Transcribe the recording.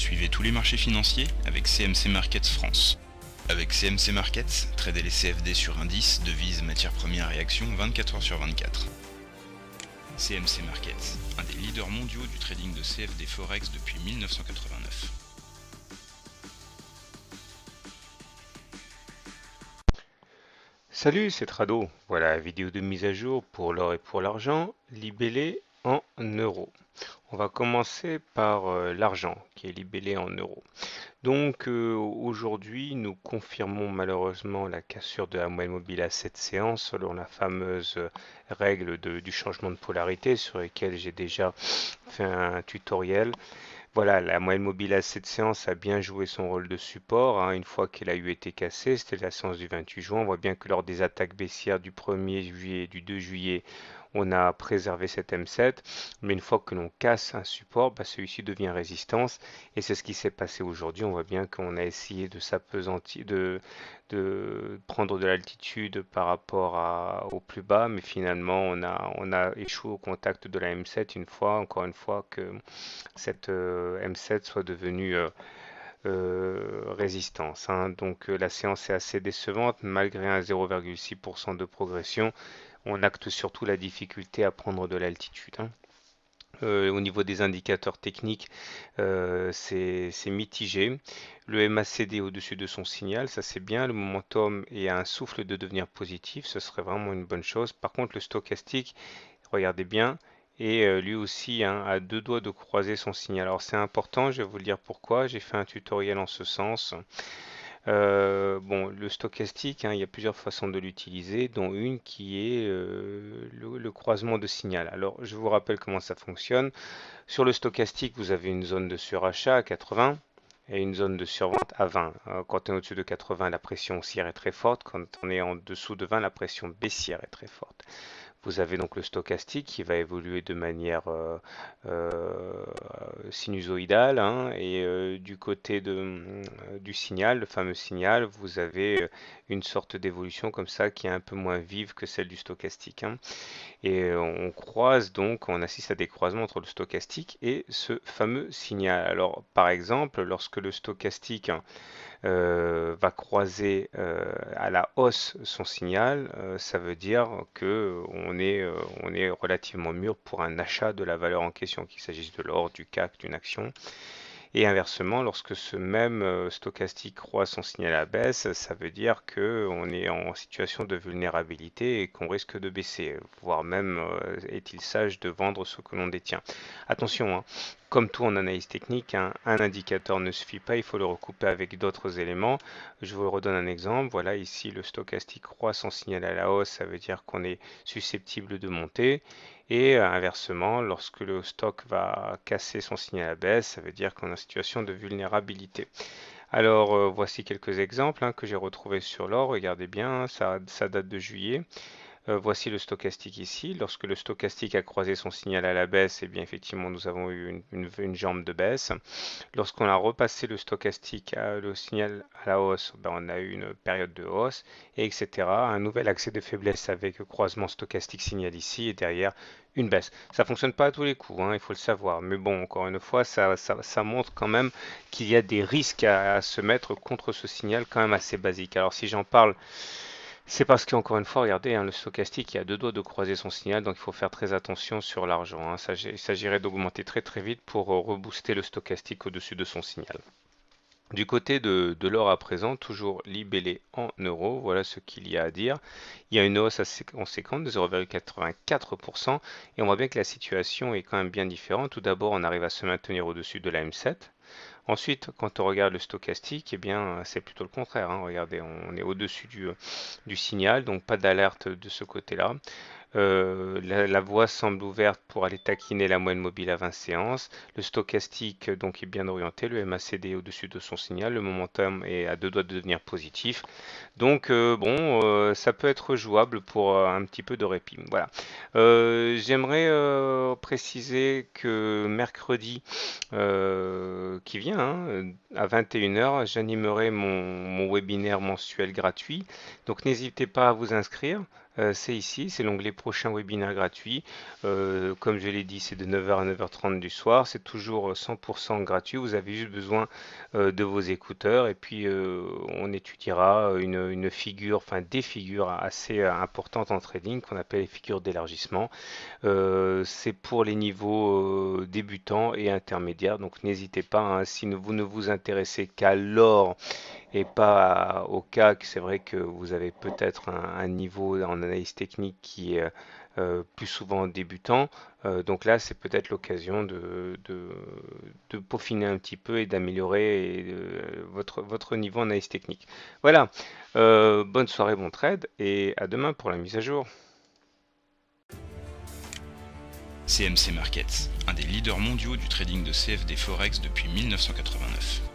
Suivez tous les marchés financiers avec CMC Markets France. Avec CMC Markets, tradez les CFD sur indices, devises, matières premières et actions 24 heures sur 24. CMC Markets, un des leaders mondiaux du trading de CFD Forex depuis 1989. Salut, c'est Trado. Voilà la vidéo de mise à jour pour l'or et pour l'argent, libellé en euros. On va commencer par l'argent qui est libellé en euros. Donc aujourd'hui, nous confirmons malheureusement la cassure de la moyenne mobile à cette séance selon la fameuse règle du changement de polarité sur laquelle j'ai déjà fait un tutoriel. Voilà, la moyenne mobile à cette séance a bien joué son rôle de support, hein, une fois qu'elle a eu été cassée. C'était la séance du 28 juin. On voit bien que lors des attaques baissières du 1er juillet et du 2 juillet, on a préservé cet M7. Mais une fois que l'on casse un support, celui-ci devient résistance. Et c'est ce qui s'est passé aujourd'hui. On voit bien qu'on a essayé de s'appesantir, de prendre de l'altitude par rapport au plus bas, mais finalement on a échoué au contact de la M7 encore une fois que cette M7 soit devenue résistance, hein. Donc la séance est assez décevante malgré un 0,6% de progression. On acte surtout la difficulté à prendre de l'altitude, hein. Au niveau des indicateurs techniques, c'est mitigé. Le MACD au-dessus de son signal, ça c'est bien. Le momentum est à un souffle de devenir positif, ce serait vraiment une bonne chose. Par contre, le stochastique, regardez bien, et lui aussi, hein, à deux doigts de croiser son signal. Alors c'est important, je vais vous le dire pourquoi. J'ai fait un tutoriel en ce sens. Bon, le stochastique, hein, il y a plusieurs façons de l'utiliser, dont une qui est le croisement de signal. Alors, je vous rappelle comment ça fonctionne. Sur le stochastique, vous avez une zone de surachat à 80 et une zone de survente à 20. Quand on est au-dessus de 80, la pression haussière est très forte. Quand on est en dessous de 20, la pression baissière est très forte. Vous avez donc le stochastique qui va évoluer de manière euh, sinusoïdale, hein, et du côté du signal, le fameux signal, vous avez une sorte d'évolution comme ça qui est un peu moins vive que celle du stochastique, hein. Et on croise donc, on assiste à des croisements entre le stochastique et ce fameux signal. Alors par exemple, lorsque le stochastique, hein, va croiser à la hausse son signal, ça veut dire que on est relativement mûr pour un achat de la valeur en question, qu'il s'agisse de l'or, du CAC, d'une action. Et inversement, lorsque ce même stochastique croise son signal à baisse, ça veut dire qu'on est en situation de vulnérabilité et qu'on risque de baisser, voire même est-il sage de vendre ce que l'on détient. Attention, hein, comme tout en analyse technique, hein, un indicateur ne suffit pas, il faut le recouper avec d'autres éléments. Je vous redonne un exemple. Voilà, ici le stochastique croise son signal à la hausse, ça veut dire qu'on est susceptible de monter. Et inversement, lorsque le stock va casser son signal à baisse, ça veut dire qu'on est en situation de vulnérabilité. Alors, voici quelques exemples, hein, que j'ai retrouvés sur l'or. Regardez bien, ça date de juillet. Voici le stochastique ici. Lorsque le stochastique a croisé son signal à la baisse, eh bien effectivement nous avons eu une jambe de baisse. Lorsqu'on a repassé le stochastique, le signal à la hausse, on a eu une période de hausse, et etc. Un nouvel accès de faiblesse avec croisement stochastique signal ici, et derrière une baisse. Ça fonctionne pas à tous les coups, hein, il faut le savoir. Mais bon, encore une fois, ça montre quand même qu'il y a des risques à se mettre contre ce signal quand même assez basique. Alors si j'en parle, c'est parce qu'encore une fois, regardez, hein, le stochastique, il y a deux doigts de croiser son signal, donc il faut faire très attention sur l'argent, hein. Il s'agirait d'augmenter très très vite pour rebooster le stochastique au-dessus de son signal. Du côté de l'or à présent, toujours libellé en euros, voilà ce qu'il y a à dire. Il y a une hausse assez conséquente de 0,84% et on voit bien que la situation est quand même bien différente. Tout d'abord, on arrive à se maintenir au-dessus de la M7. Ensuite, quand on regarde le stochastique, eh bien, c'est plutôt le contraire, hein. Regardez, on est au-dessus du signal, donc pas d'alerte de ce côté-là. La voie semble ouverte pour aller taquiner la moyenne mobile à 20 séances. Le stochastique donc est bien orienté, le MACD est au-dessus de son signal, le momentum est à deux doigts de devenir positif. Donc bon, ça peut être jouable pour un petit peu de répit. Voilà. J'aimerais préciser que mercredi qui vient, hein, à 21h, j'animerai mon webinaire mensuel gratuit. Donc n'hésitez pas à vous inscrire. C'est ici, c'est l'onglet prochain webinaire gratuit. Comme je l'ai dit, c'est de 9h à 9h30 du soir. C'est toujours 100% gratuit. Vous avez juste besoin de vos écouteurs et puis on étudiera une figure, enfin des figures assez importantes en trading qu'on appelle les figures d'élargissement. C'est pour les niveaux débutants et intermédiaires. Donc n'hésitez pas, hein, si vous ne vous intéressez qu'à l'or et pas au CAC, c'est vrai que vous avez peut-être un niveau en analyse technique qui est plus souvent débutant. Donc là, c'est peut-être l'occasion de peaufiner un petit peu et d'améliorer votre niveau en analyse technique. Voilà. Bonne soirée, bon trade, et à demain pour la mise à jour. CMC Markets, un des leaders mondiaux du trading de CFD Forex depuis 1989.